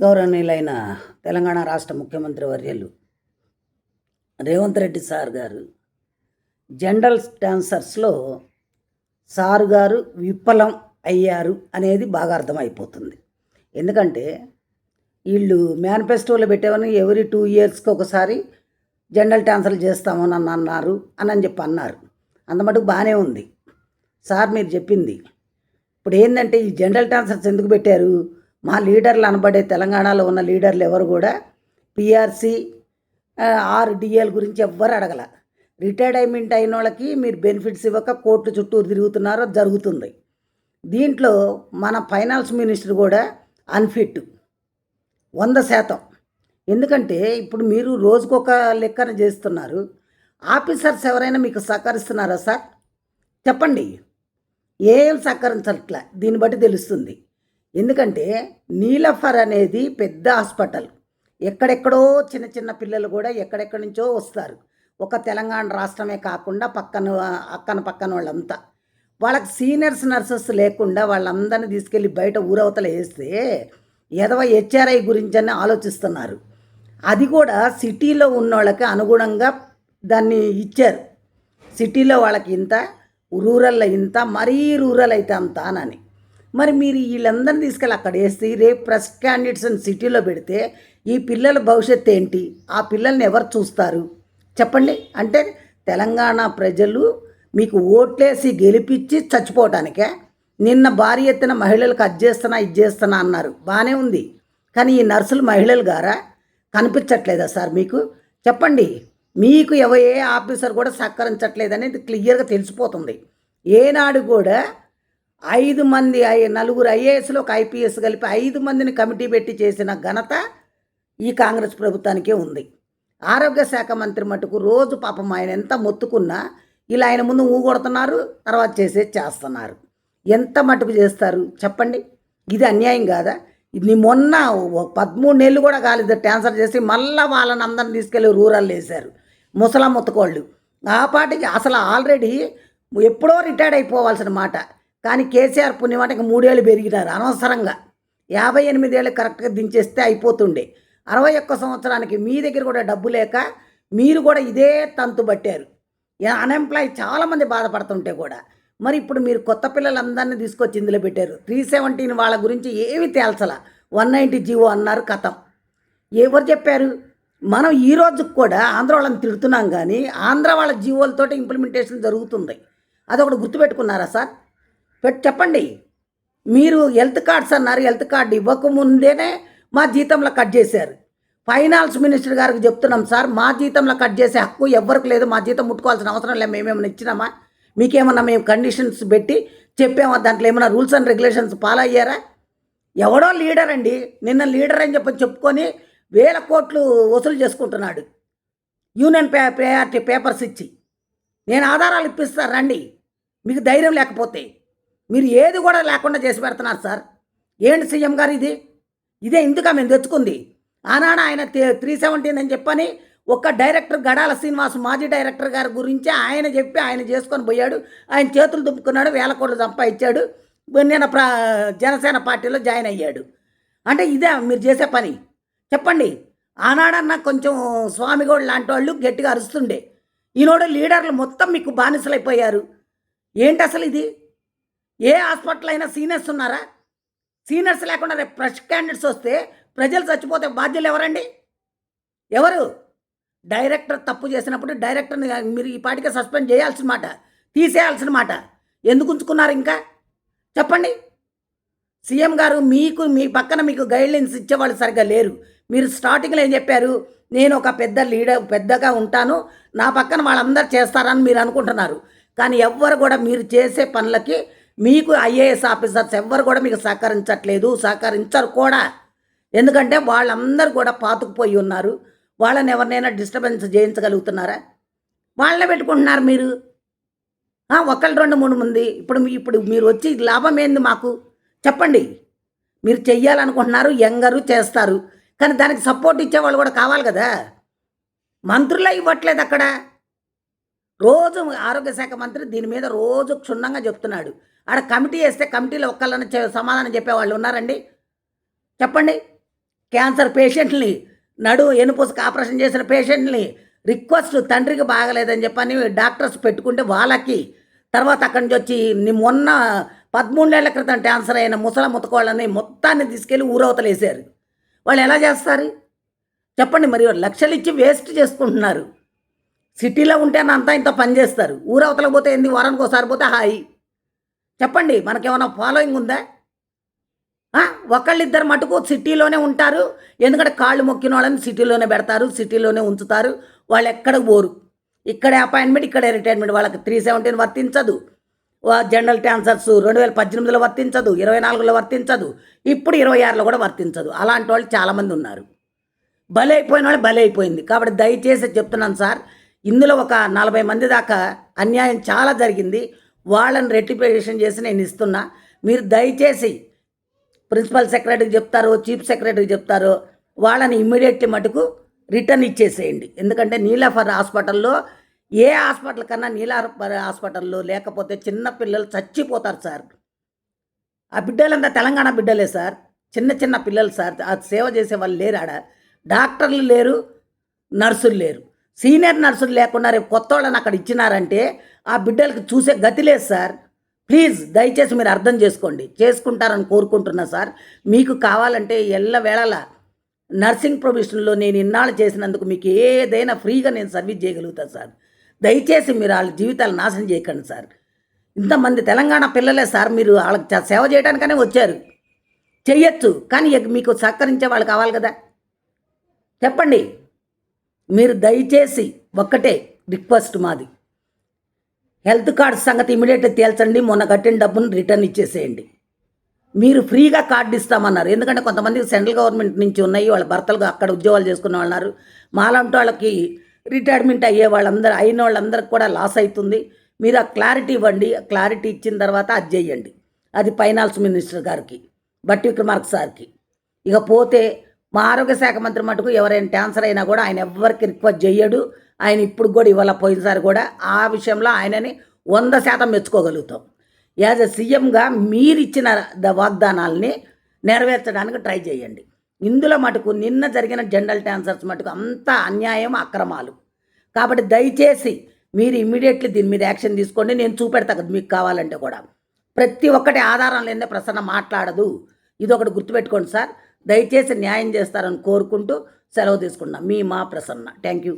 గౌరవనీయులైన తెలంగాణ రాష్ట్ర ముఖ్యమంత్రి వర్యులు రేవంత్ రెడ్డి సార్ గారు జనరల్ డాన్సర్స్లో సారు గారు విఫలం అయ్యారు అనేది బాగా అర్థమైపోతుంది. ఎందుకంటే వీళ్ళు మేనిఫెస్టోలో పెట్టేవని ఎవ్రీ 2 ఇయర్స్కి ఒకసారి జనరల్ డాన్సర్లు చేస్తామని అన్నారు అని చెప్పి అన్నారు. అంత మటుకు బాగానే ఉంది సార్ మీరు చెప్పింది. ఇప్పుడు ఏంటంటే ఈ జనరల్ డాన్సర్స్ ఎందుకు పెట్టారు? మా లీడర్లు అనబడే తెలంగాణలో ఉన్న లీడర్లు ఎవరు కూడా పిఆర్సీ డిఎల్ గురించి ఎవ్వరు అడగల. రిటైర్మెంట్ అయిన వాళ్ళకి మీరు బెనిఫిట్స్ ఇవ్వక కోర్టు చుట్టూ తిరుగుతున్నారో జరుగుతుంది. దీంట్లో మన ఫైనాన్స్ మినిస్టర్ కూడా అన్ఫిట్ 100%. ఎందుకంటే ఇప్పుడు మీరు రోజుకొక లెక్కన చేస్తున్నారు. ఆఫీసర్స్ ఎవరైనా మీకు సహకరిస్తున్నారా సార్? చెప్పండి. ఏం సహకరించట్లే. దీన్ని బట్టి తెలుస్తుంది. ఎందుకంటే నీలఫర్ అనేది పెద్ద హాస్పిటల్. ఎక్కడెక్కడో చిన్న చిన్న పిల్లలు కూడా ఎక్కడెక్కడి నుంచో వస్తారు. ఒక తెలంగాణ రాష్ట్రమే కాకుండా పక్కన వాళ్ళంతా వాళ్ళకి సీనియర్స్ నర్సెస్ లేకుండా వాళ్ళందరినీ తీసుకెళ్ళి బయట ఊరవతల వేస్తే ఎదవ హెచ్ఆర్ఐ గురించి అని ఆలోచిస్తున్నారు. అది కూడా సిటీలో ఉన్న వాళ్ళకి అనుగుణంగా దాన్ని ఇచ్చారు. సిటీలో వాళ్ళకి ఇంత, రూరల్లో ఇంత, మరీ రూరల్ అయితే అంత అని. మరి మీరు వీళ్ళందరినీ తీసుకెళ్ళి అక్కడ వేసి రేపు ప్రెస్ క్యాండిడేట్స్ని సిటీలో పెడితే ఈ పిల్లల భవిష్యత్తు ఏంటి? ఆ పిల్లల్ని ఎవరు చూస్తారు చెప్పండి? అంటే తెలంగాణ ప్రజలు మీకు ఓట్లేసి గెలిపించి చచ్చిపోవటానికే. నిన్న భారీ ఎత్తున మహిళలకు అది చేస్తున్నా అన్నారు. బాగానే ఉంది. కానీ ఈ నర్సులు మహిళలు గారా? కనిపించట్లేదా సార్ మీకు? చెప్పండి. మీకు ఏ ఆఫీసర్ కూడా సహకరించట్లేదనేది క్లియర్గా తెలిసిపోతుంది. ఏనాడు కూడా 5 మంది 4 ఐఏఎస్లు ఒక ఐపీఎస్ కలిపి 5 మందిని కమిటీ పెట్టి చేసిన ఘనత ఈ కాంగ్రెస్ ప్రభుత్వానికే ఉంది. ఆరోగ్య శాఖ మంత్రి మటుకు రోజు పాపం ఆయన ఎంత మొత్తుకున్నా ఇలా ఆయన ముందు ఊగొడుతున్నారు, తర్వాత చేస్తున్నారు. ఎంత మటుకు చేస్తారు చెప్పండి? ఇది అన్యాయం కాదా? ఇది మొన్న 13 నెలలు కూడా కాలేదు ట్రాన్స్ఫర్ చేసి మళ్ళీ వాళ్ళని అందరిని తీసుకెళ్ళి రూరల్ వేశారు. ముసలా ముత్తకోళ్ళు ఆ పాటికి అసలు ఆల్రెడీ ఎప్పుడో రిటైర్డ్ అయిపోవాల్సిన మాట. కానీ కేసీఆర్ పుణ్యమాటకి 3 ఏళ్ళు పెరిగినారు అనవసరంగా. 58 ఏళ్ళు కరెక్ట్గా దించేస్తే అయిపోతుండే. 61 సంవత్సరానికి మీ దగ్గర కూడా డబ్బు లేక మీరు కూడా ఇదే తంతు పట్టారు. అన్ఎంప్లాయ్ చాలామంది బాధపడుతుంటే కూడా మరి ఇప్పుడు మీరు కొత్త పిల్లలందరినీ తీసుకొచ్చి ఇందులో పెట్టారు. 317 వాళ్ళ గురించి ఏమి తేల్చలా. 190 జీవో అన్నారు, కథం. ఎవరు చెప్పారు? మనం ఈ రోజుకి కూడా ఆంధ్ర వాళ్ళని తిడుతున్నాం, కానీ ఆంధ్ర వాళ్ళ జీవోలతో ఇంప్లిమెంటేషన్ జరుగుతుంది. అదొకటి గుర్తుపెట్టుకున్నారా సార్? చెప్పండి. మీరు హెల్త్ కార్డ్స్ అన్నారు, హెల్త్ కార్డు ఇవ్వకముందేనే మా జీతంలో కట్ చేశారు. ఫైనాన్స్ మినిస్టర్ గారికి చెప్తున్నాం సార్, మా జీతంలో కట్ చేసే హక్కు ఎవ్వరికి లేదు. మా జీతం ముట్టుకోవాల్సిన అవసరం లేదు. మేమేమైనా ఇచ్చినామా? మీకేమన్నా మేము కండిషన్స్ పెట్టి చెప్పామా? దాంట్లో ఏమైనా రూల్స్ అండ్ రెగ్యులేషన్స్ ఫాలో అయ్యారా? ఎవడో లీడర్ అండి, నిన్న లీడర్ అని చెప్పుకొని 1000 కోట్లు వసూలు చేసుకుంటున్నాడు యూనియన్ ప్రయారిటీ పేపర్స్ ఇచ్చి. నేను ఆధారాలు ఇప్పిస్తాను రండి. మీకు ధైర్యం లేకపోతే మీరు ఏది కూడా లేకుండా చేసి పెడుతున్నారు సార్. ఏంటి సీఎం గారు ఇది? ఇదే ఇందుక మేము తెచ్చుకుంది. ఆనాడు ఆయన 317 అని చెప్పని ఒక్క డైరెక్టర్ గడాల శ్రీనివాస్ మాజీ డైరెక్టర్ గారి గురించి ఆయన చెప్పి ఆయన చేసుకొని పోయాడు. ఆయన చేతులు దుప్పుకున్నాడు, 1000 కోట్లు సంపాదించాడు. నేను జనసేన పార్టీలో జాయిన్ అయ్యాడు. అంటే ఇదే మీరు చేసే పని? చెప్పండి. ఆనాడన్నా కొంచెం స్వామిగౌడ్ లాంటి వాళ్ళు గట్టిగా అరుస్తుండే. ఈనాడు లీడర్లు మొత్తం మీకు బానిసలైపోయారు. ఏంటి అసలు ఇది? ఏ హాస్పిటల్ అయినా సీనియర్స్ ఉన్నారా? సీనియర్స్ లేకుండా రేపు ఫ్రెష్ క్యాండిడేట్స్ వస్తే ప్రజలు చచ్చిపోతే బాధ్యులు ఎవరండి? ఎవరు? డైరెక్టర్ తప్పు చేసినప్పుడు డైరెక్టర్ని మీరు ఈ పాటికే సస్పెండ్ చేయాల్సిన మాట, తీసేయాల్సిన మాట. ఎందుకు ఉంచుకున్నారు ఇంకా చెప్పండి? సీఎం గారు మీ పక్కన మీకు గైడ్లైన్స్ ఇచ్చేవాళ్ళు సరిగ్గా లేరు. మీరు స్టార్టింగ్లో ఏం చెప్పారు? నేను ఒక పెద్దగా ఉంటాను, నా పక్కన వాళ్ళందరూ చేస్తారని మీరు అనుకుంటున్నారు. కానీ ఎవ్వరు కూడా మీరు చేసే పనులకి మీకు ఐఏఎస్ ఆఫీసర్స్ ఎవ్వరు కూడా మీకు సహకరించరు కూడా. ఎందుకంటే వాళ్ళందరూ కూడా పాతుకుపోయి ఉన్నారు. వాళ్ళని ఎవరినైనా డిస్టర్బెన్స్ చేయించగలుగుతున్నారా? వాళ్ళనే పెట్టుకుంటున్నారు మీరు. 1 2 3 మంది. ఇప్పుడు మీరు వచ్చి లాభం ఏంది మాకు చెప్పండి? మీరు చెయ్యాలనుకుంటున్నారు, యంగరు చేస్తారు, కానీ దానికి సపోర్ట్ ఇచ్చేవాళ్ళు కూడా కావాలి కదా. మంత్రులే ఇవ్వట్లేదు అక్కడ. రోజు ఆరోగ్య శాఖ మంత్రి దీని మీద రోజు క్షుణ్ణంగా చెప్తున్నాడు. ఆడ కమిటీ వేస్తే కమిటీలో ఒక్కళ్ళని సమాధానం చెప్పేవాళ్ళు ఉన్నారండి? చెప్పండి. క్యాన్సర్ పేషెంట్ని, ఎనుపూసకు ఆపరేషన్ చేసిన పేషెంట్ని రిక్వెస్ట్ తండ్రికి బాగలేదని చెప్పని డాక్టర్స్ పెట్టుకుంటే వాళ్ళకి, తర్వాత అక్కడి నుంచి వచ్చి మొన్న 13 ఏళ్ల క్రితం క్యాన్సర్ అయిన ముతకోళ్ళని మొత్తాన్ని తీసుకెళ్ళి ఊరవతలేసారు. వాళ్ళు ఎలా చేస్తారు చెప్పండి? మరి లక్షలు ఇచ్చి వేస్ట్ చేసుకుంటున్నారు. సిటీలో ఉంటేనే అంతా ఇంత పని చేస్తారు. ఊరవతలకు పోతే ఏంది, వారానికి ఒకసారి పోతే హాయి. చెప్పండి, మనకేమైనా ఫాలోయింగ్ ఉందా? ఒకళ్ళిద్దరు మటుకు సిటీలోనే ఉంటారు. ఎందుకంటే కాళ్ళు మొక్కిన వాళ్ళని సిటీలోనే పెడతారు, సిటీలోనే ఉంచుతారు. వాళ్ళు ఎక్కడికి పోరు. ఇక్కడే అపాయింట్మెంట్, ఇక్కడే రిటైర్మెంట్. వాళ్ళకి 317 వర్తించదు. జనరల్ క్యాన్సర్స్ 2018లో వర్తించదు, 24లో వర్తించదు, ఇప్పుడు 26లో కూడా వర్తించదు. అలాంటి వాళ్ళు చాలామంది ఉన్నారు. బలైపోయిన వాళ్ళు బలైపోయింది. కాబట్టి దయచేసి చెప్తున్నాను సార్, ఇందులో ఒక 40 మంది దాకా అన్యాయం చాలా జరిగింది. వాళ్ళని రెక్టిఫికేషన్ చేసి నేను ఇస్తున్నా. మీరు దయచేసి ప్రిన్సిపల్ సెక్రటరీకి చెప్తారో, చీఫ్ సెక్రటరీకి చెప్తారో, వాళ్ళని ఇమ్మీడియట్లీ మటుకు రిటర్న్ ఇచ్చేసేయండి. ఎందుకంటే నీలాఫర్ హాస్పిటల్లో, ఏ హాస్పిటల్ కన్నా నీలాఫర్ హాస్పిటల్లో లేకపోతే చిన్న పిల్లలు చచ్చిపోతారు సార్. ఆ బిడ్డలంతా తెలంగాణ బిడ్డలే సార్, చిన్న చిన్న పిల్లలు సార్. ఆ సేవ చేసే వాళ్ళు లేరు ఆడ. డాక్టర్లు లేరు, నర్సులు లేరు. సీనియర్ నర్సులు లేకుండా రేపు కొత్త వాళ్ళని అక్కడ ఇచ్చినారంటే ఆ బిడ్డలకి చూసే గతి లేదు సార్. ప్లీజ్ దయచేసి మీరు అర్థం చేసుకోండి, చేసుకుంటారని కోరుకుంటున్నా సార్. మీకు కావాలంటే ఎల్లవేళలా నర్సింగ్ ప్రొఫెషన్లో నేను ఇన్నాళ్ళు చేసినందుకు మీకు ఏదైనా ఫ్రీగా నేను సర్వీస్ చేయగలుగుతాను సార్. దయచేసి మీరు వాళ్ళ జీవితాలు నాశనం చేయకండి సార్. ఇంతమంది తెలంగాణ పిల్లలే సార్, మీరు వాళ్ళకి సేవ చేయడానికనే వచ్చారు. చెయ్యొచ్చు, కానీ మీకు సహకరించే వాళ్ళు కావాలి కదా. చెప్పండి. మీరు దయచేసి ఒక్కటే రిక్వెస్ట్ మాది, హెల్త్ కార్డ్స్ సంగతి ఇమీడియట్గా తేల్చండి. మొన్న కట్టిన డబ్బును రిటర్న్ ఇచ్చేసేయండి. మీరు ఫ్రీగా కార్డు ఇస్తామన్నారు. ఎందుకంటే కొంతమందికి సెంట్రల్ గవర్నమెంట్ నుంచి ఉన్నాయి, వాళ్ళ భర్తలకు అక్కడ ఉద్యోగాలు చేసుకునే వాళ్ళు ఉన్నారు. మాలాంటి వాళ్ళకి రిటైర్మెంట్ అయ్యే వాళ్ళందరూ, అయిన వాళ్ళందరికీ కూడా లాస్ అవుతుంది. మీరు ఆ క్లారిటీ ఇవ్వండి. క్లారిటీ ఇచ్చిన తర్వాత అది చేయండి. అది ఫైనాన్స్ మినిస్టర్ గారికి, బట్టి విక్రమార్క సార్కి. ఇక పోతే మా ఆరోగ్య శాఖ మంత్రి మటుకు ఎవరైనా క్యాన్సర్ అయినా కూడా ఆయన ఎవ్వరికి రిక్వెస్ట్ చేయడు. ఆయన ఇప్పుడు కూడా ఇవాళ పోయినసారి కూడా ఆ విషయంలో ఆయనని 100% మెచ్చుకోగలుగుతాం. యాజ్ ఎ సీఎంగా మీరిచ్చిన వాగ్దానాలని నెరవేర్చడానికి ట్రై చేయండి. ఇందులో మటుకు నిన్న జరిగిన జనరల్ క్యాన్సర్స్ మటుకు అంతా అన్యాయం, అక్రమాలు. కాబట్టి దయచేసి మీరు ఇమ్మీడియట్లీ దీని మీద యాక్షన్ తీసుకోండి. నేను చూపెడతా కదా మీకు కావాలంటే కూడా. ప్రతి ఒక్కటి ఆధారం లేదే ప్రసన్న మాట్లాడదు. ఇది ఒకటి గుర్తుపెట్టుకోండి సార్. దయచేసి న్యాయం చేస్తారని కోరుకుంటూ సెలవు తీసుకున్నాం. మా ప్రసన్న. Thank you.